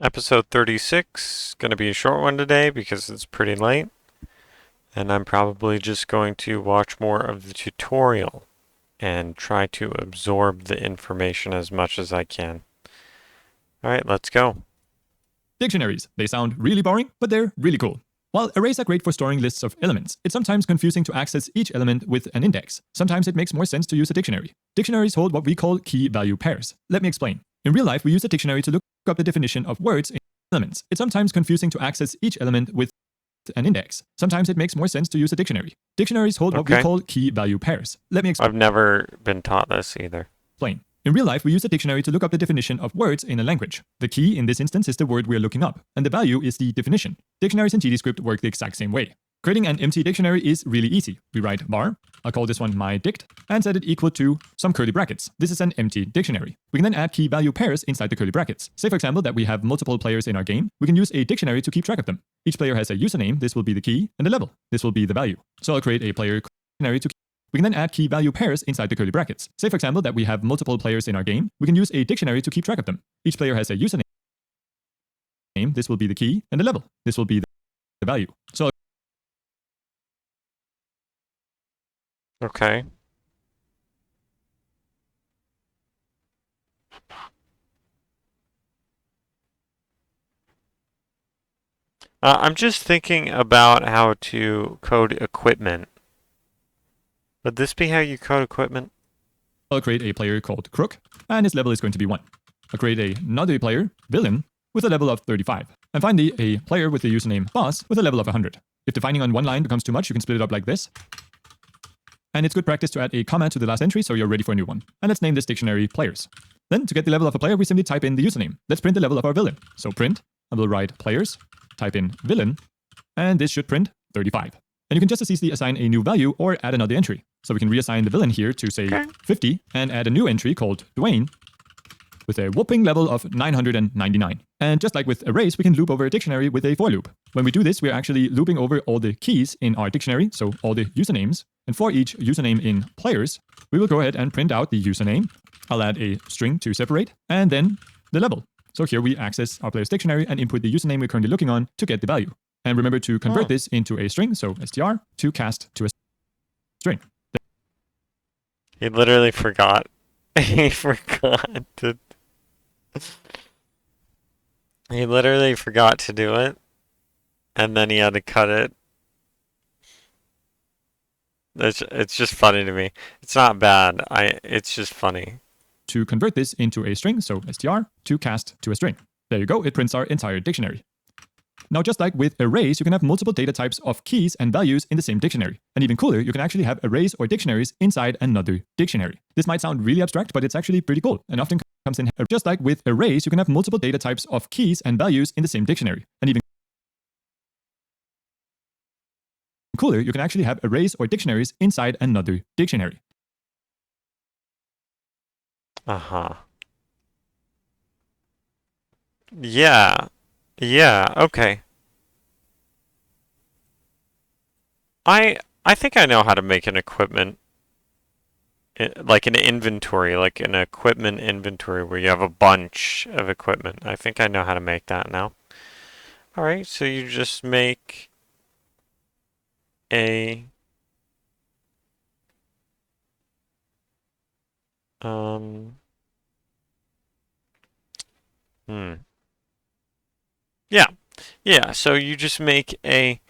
Episode 36, going to be a short one today because it's pretty late. And I'm probably just going to watch more of the tutorial and try to absorb the information as much as I can. Alright, let's go. Dictionaries. They sound really boring, but they're really cool. While arrays are great for storing lists of elements, it's sometimes confusing to access each element with an index. Sometimes it makes more sense to use a dictionary. Dictionaries hold what we call key-value pairs. Let me explain. In real life, we use a dictionary to look up the definition of words in elements. It's sometimes confusing to access each element with an index. Sometimes it makes more sense to use a dictionary. Dictionaries hold what we call key-value pairs. Let me explain. I've never been taught this either. In real life, we use a dictionary to look up the definition of words in a language. The key in this instance is the word we're looking up, and the value is the definition. Dictionaries in GDScript work the exact same way. Creating an empty dictionary is really easy. We write var, I'll call this one my dict, and set it equal to some curly brackets. This is an empty dictionary. We can then add key value pairs inside the curly brackets. Say for example that we have multiple players in our game. We can use a dictionary to keep track of them. Each player has a username, this will be the key, and a level, this will be the value. So I'll create a player dictionary to we can then add key value pairs inside the curly brackets. Say for example that we have multiple players in our game. We can use a dictionary to keep track of them. Each player has a username, this will be the key, and a level, this will be the value. So Okay. I'm just thinking about how to code equipment. Would this be how you code equipment? I'll create a player called Crook, and his level is going to be 1. I'll create another player, Villain, with a level of 35. And finally, a player with the username Boss with a level of 100. If defining on one line becomes too much, you can split it up like this. And it's good practice to add a comma to the last entry so you're ready for a new one. And let's name this dictionary players. Then, to get the level of a player, we simply type in the username. Let's print the level of our villain. So print, I will write players, type in villain, and this should print 35. And you can just as easily assign a new value or add another entry. So we can reassign the villain here to say 50 and add a new entry called Dwayne with a whopping level of 999. And just like with arrays, we can loop over a dictionary with a for loop. When we do this, we're actually looping over all the keys in our dictionary, so all the usernames. And for each username in players, we will go ahead and print out the username. I'll add a string to separate, and then the level. So here we access our player's dictionary and input the username we're currently looking on to get the value. And remember to convert this into a string, so str, to cast to a string. He literally forgot. He forgot to... He literally forgot to do it, and then he had to cut it. It's just funny to me. It's not bad. It's just funny. To convert this into a string, so str, to cast to a string. There you go, it prints our entire dictionary. Now, just like with arrays, you can have multiple data types of keys and values in the same dictionary. And even cooler, you can actually have arrays or dictionaries inside another dictionary. This might sound really abstract, but it's actually pretty cool and often comes in. Just like with arrays, you can have multiple data types of keys and values in the same dictionary. And even cooler, you can actually have arrays or dictionaries inside another dictionary. Uh-huh. Yeah. Yeah, okay. I think I know how to make an equipment, like an inventory, like an equipment inventory where you have a bunch of equipment. I think I know how to make that now. Alright, so you just make a Yeah. Yeah, so you just make a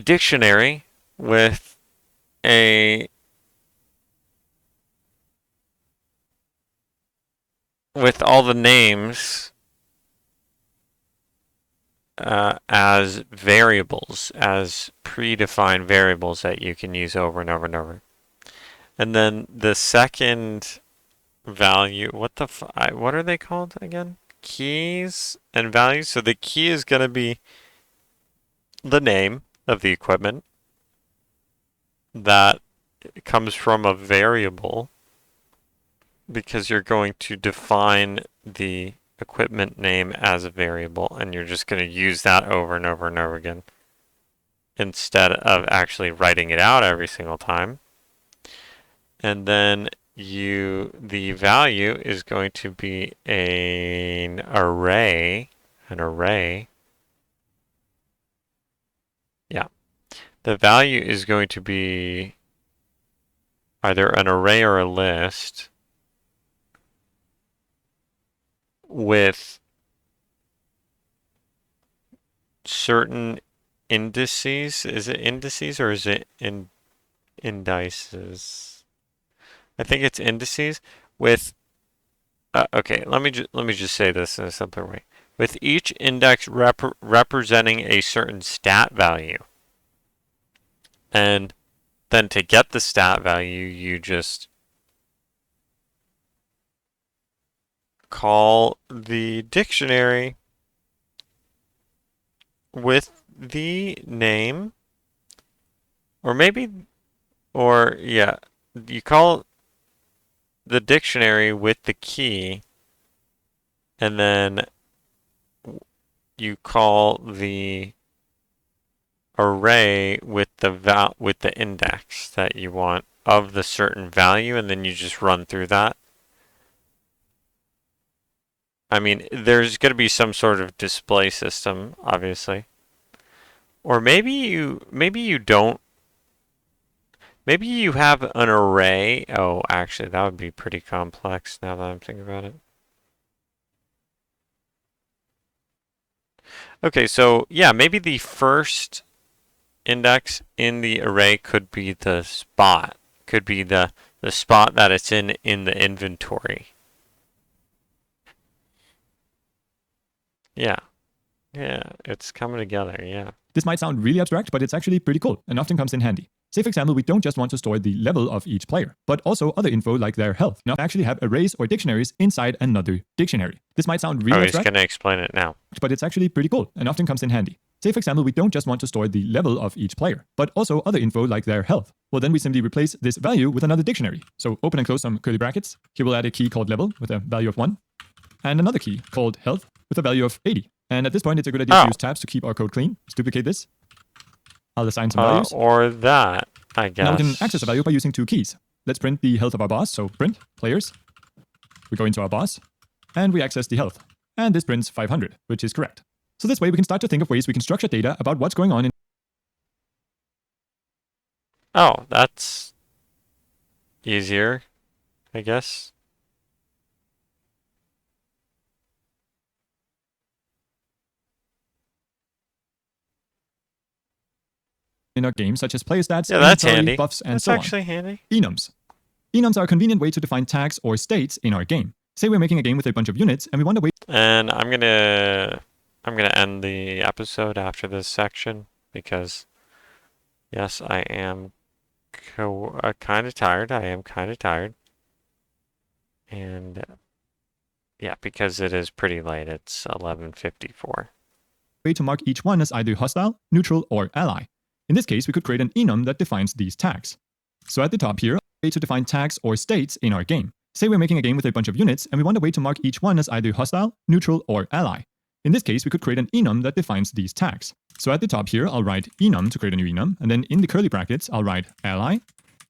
dictionary with all the names as variables, as predefined variables that you can use over and over and over. And then the second value, what are they called again? Keys and values. So the key is going to be the name of the equipment that comes from a variable, because you're going to define the equipment name as a variable, and you're just going to use that over and over and over again instead of actually writing it out every single time. And then the value is going to be an array. An array. Yeah. The value is going to be either an array or a list with certain indices. Is it indices or is it indices? I think it's indices with. Okay, let me just say this in a simpler way. With each index representing a certain stat value, and then to get the stat value, you just call the dictionary with the name, or maybe, or yeah, you call the dictionary with the key, and then you call the array with the index that you want of the certain value, and then you just run through that. I mean, there's going to be some sort of display system, obviously. Or maybe you don't. Maybe you have an array. Oh, actually, that would be pretty complex now that I'm thinking about it. Okay, so yeah, maybe the first index in the array could be the spot. Could be the spot that it's in the inventory. Yeah. Yeah, it's coming together, yeah. This might sound really abstract, but it's actually pretty cool and often comes in handy. Say, for example, we don't just want to store the level of each player, but also other info like their health. Now, actually have arrays or dictionaries inside another dictionary. This might sound really abstract. He's going to explain it now. But it's actually pretty cool and often comes in handy. Say, for example, we don't just want to store the level of each player, but also other info like their health. Well, then we simply replace this value with another dictionary. So open and close some curly brackets. Here we'll add a key called level with a value of 1, and another key called health with a value of 80. And at this point, it's a good idea to use tabs to keep our code clean. Let's duplicate this. I'll assign some values. Or that, I guess. Now we can access a value by using 2 keys. Let's print the health of our boss. So print players. We go into our boss, and we access the health. And this prints 500, which is correct. So this way, we can start to think of ways we can structure data about what's going on in. Oh, that's easier, I guess. In our game, such as player stats, Yeah, that's inventory, handy. buffs, and That's so on. actually handy. Enums. Enums are a convenient way to define tags or states in our game. Say we're making a game with a bunch of units, and we want a way. And I'm gonna end the episode after this section because, yes, I am kind of tired. I am kind of tired, and yeah, because it is pretty late. It's 11:54. Way to mark each one as either hostile, neutral, or ally. In this case, we could create an enum that defines these tags. So at the top here, a way to define tags or states in our game. Say we're making a game with a bunch of units, and we want a way to mark each one as either hostile, neutral, or ally. In this case, we could create an enum that defines these tags. So at the top here, I'll write enum to create a new enum, and then in the curly brackets, I'll write ally,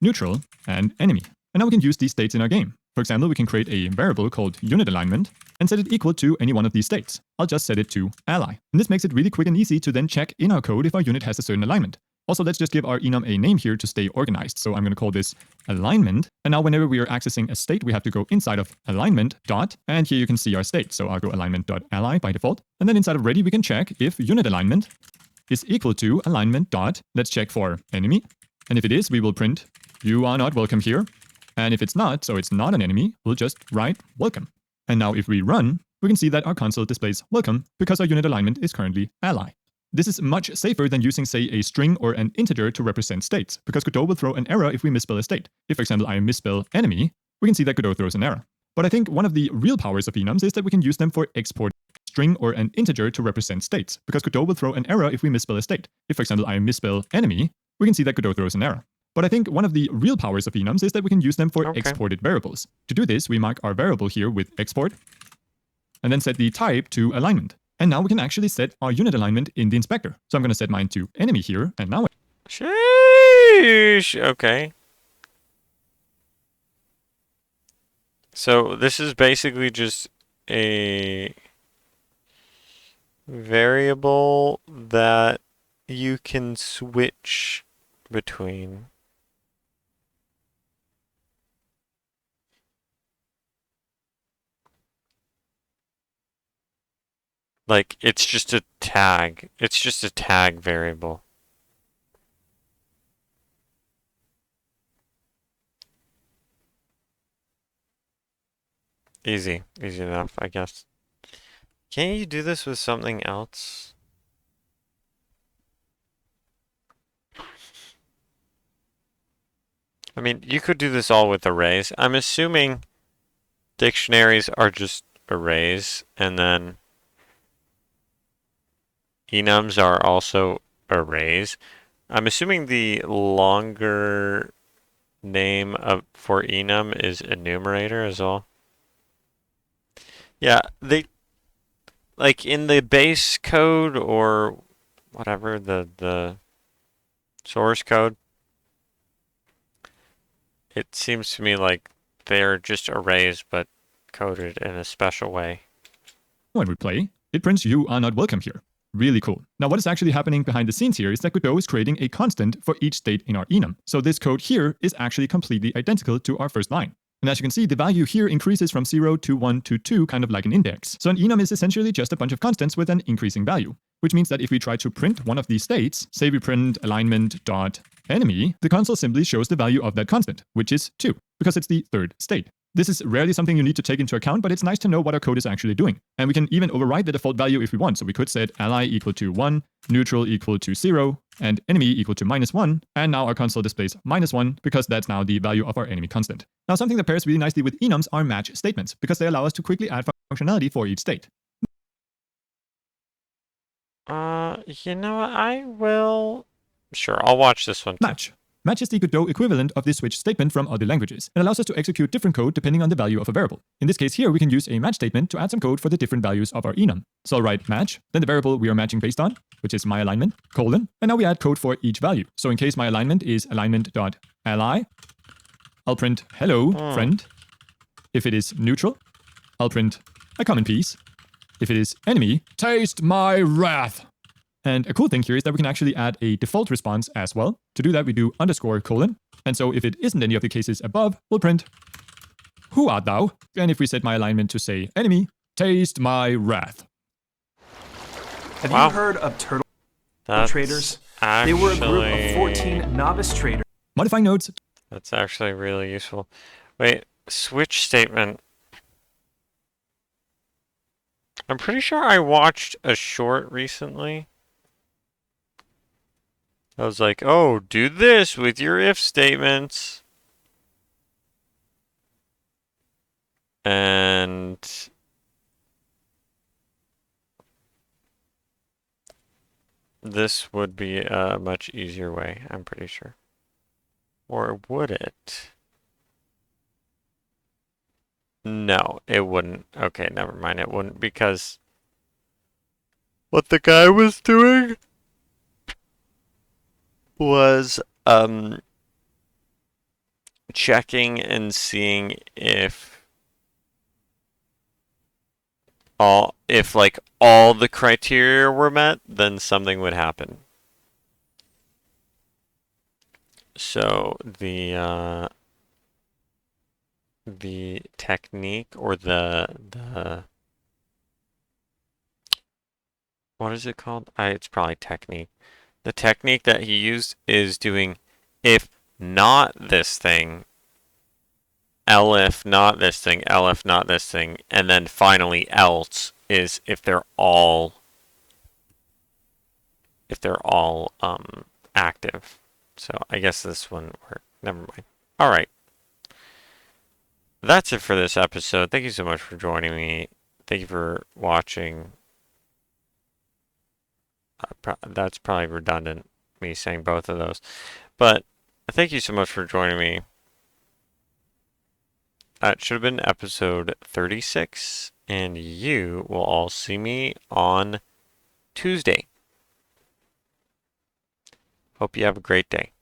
neutral, and enemy. And now we can use these states in our game. For example, we can create a variable called unit alignment and set it equal to any one of these states. I'll just set it to ally. And this makes it really quick and easy to then check in our code if our unit has a certain alignment. Also, let's just give our enum a name here to stay organized. So I'm going to call this alignment. And now whenever we are accessing a state, we have to go inside of alignment dot, and here you can see our state. So I'll go alignment.ally by default. And then inside of ready, we can check if unit alignment is equal to alignment dot. Let's check for enemy. And if it is, we will print you are not welcome here. And if it's not, so it's not an enemy, we'll just write welcome. And now if we run, we can see that our console displays welcome because our unit alignment is currently ally. This is much safer than using, say, a string or an integer to represent states, because Godot will throw an error if we misspell a state. If, for example, I misspell enemy, we can see that Godot throws an error. But I think one of the real powers of enums is that we can use them for export string or an integer to represent states, because Godot will throw an error if we misspell a state. If, for example, I misspell enemy, we can see that Godot throws an error. But I think one of the real powers of enums is that we can use them for exported variables. To do this, we mark our variable here with export, and then set the type to alignment. And now we can actually set our unit alignment in the inspector. So I'm going to set mine to enemy here, and now... Sheesh! Okay. So this is basically just a variable that you can switch between. Like, it's just a tag. It's just a tag variable. Easy. Easy enough, I guess. Can't you do this with something else? I mean, you could do this all with arrays. I'm assuming dictionaries are just arrays, and then enums are also arrays. I'm assuming the longer name of for enum is enumerator as well. Yeah, they like in the base code or whatever the source code, it seems to me like they're just arrays but coded in a special way. When we play, it prints you are not welcome here. Really cool. Now what is actually happening behind the scenes here is that Godot is creating a constant for each state in our enum. So this code here is actually completely identical to our first line. And as you can see, the value here increases from 0 to 1 to 2, kind of like an index. So an enum is essentially just a bunch of constants with an increasing value, which means that if we try to print one of these states, say we print alignment dot enemy, the console simply shows the value of that constant, which is 2, because it's the third state. This is rarely something you need to take into account, but it's nice to know what our code is actually doing. And we can even override the default value if we want. So we could set ally equal to 1, neutral equal to 0, and enemy equal to -1. And now our console displays -1 because that's now the value of our enemy constant. Now something that pairs really nicely with enums are match statements because they allow us to quickly add functionality for each state. You know what? I will. Sure, I'll watch this one too. Match. Match is the Godot equivalent of the switch statement from other languages and allows us to execute different code depending on the value of a variable. In this case here, we can use a match statement to add some code for the different values of our enum. So I'll write match, then the variable we are matching based on, which is my alignment, colon, and now we add code for each value. So in case my alignment is alignment.ally, I'll print hello, friend. If it is neutral, I'll print a common piece. If it is enemy, taste my wrath. And a cool thing here is that we can actually add a default response as well. To do that, we do underscore colon. And so if it isn't any of the cases above, we'll print, who art thou? And if we set my alignment to say enemy, taste my wrath. Have you heard of turtle traders? Actually, they were a group of 14 novice traders. Modifying nodes. That's actually really useful. Wait, switch statement. I'm pretty sure I watched a short recently. I was like, oh, do this with your if statements. And this would be a much easier way, I'm pretty sure. Or would it? No, it wouldn't. Okay, never mind. It wouldn't because what the guy was doing was checking and seeing if like all the criteria were met, then something would happen. So the technique or the what is it called? It's probably technique. The technique that he used is doing if not this thing, elif not this thing, elif not this thing, and then finally else is if they're all active. So I guess this wouldn't work. Never mind. All right. That's it for this episode. Thank you so much for joining me. Thank you for watching. That's probably redundant, me saying both of those. But thank you so much for joining me. That should have been episode 36, and you will all see me on Tuesday. Hope you have a great day.